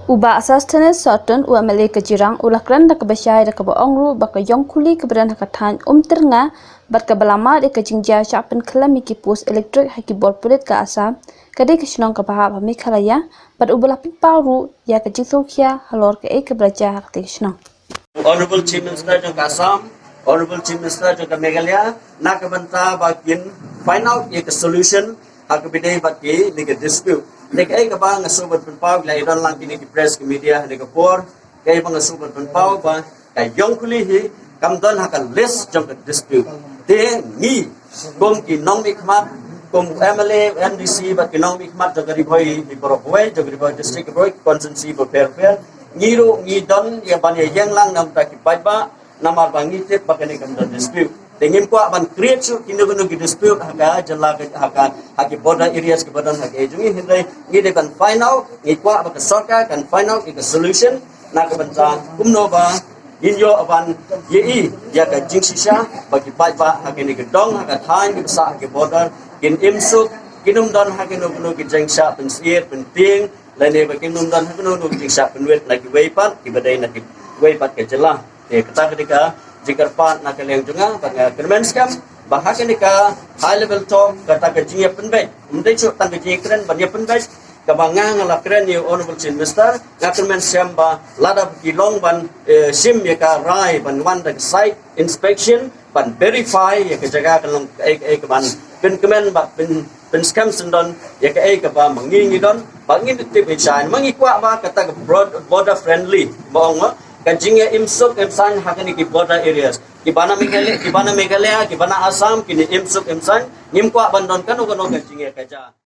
Uba asas tenes soton UMLA kejirang ulakran da kebasyai da kebaongru baka yongkuli keberan hakatan ternga bat kebalama de kejingja chapen kelami kipus elektrik haki bol pulit ke asam kadai kesinong kebaha pami kalaya bat ubulapin paru ya kejingsokia halor ke keberaja hakati kesinong. Honorable Chief Minister of Assam, Honorable Chief Minister of Meghalaya, nakabanta bakin find out a solution hakabide baki nika dispute. Nika ay kabang asubat penpau la idon lang kini press media nika por kay bang asubat penpau ba kay yongkulihi kamdon hakal list jong dispute. Te ni kom ki nong mikmat kom MLA MDC ba ki nong mikmat jagari boy di Borokwe jagari boy district boy constituency bo perper ngiru ngidon ya ban yang lang nam ta ki ba namar bangi te bakani kamdon dispute. Dengan kuat ban create su kinu dispute haka jala haka haki border areas ke badan haki jungi hindai ni de kan find out ni kuat ba sarkar kan find out a solution nak banta kumno ba inyo aban ye ya ka jingsisha bagi ba haki ni gedong haka thain ki sa haki border kin imsuk kinum don haki no ki jingsa pensiet penting lain ba kinum don haki no jingsa penwet lagi weipat ki badai nak weipat ke jala kata ketika jika part nak kalian juga pada kermenskam bahasa nika high level talk kata kerjanya penbaik mending cuk tang kerjanya keren banyak penbaik kabangang ngala keren ni honorable chief minister nak kermenskam ba lada kilong ban sim ya ka rai ban wan the site inspection ban verify ya ka jaga kalong ke ban pen kemen ba pen scam sendon ya ka ke ba mangingi don bangin tip isan mangikwa ba kata border friendly baong kajingnya imsuk imsan hakani ki border areas kibana Meghalaya kibana Assam kini imsuk imsan ngimkwa bandon kanu kanu kajingnya kaja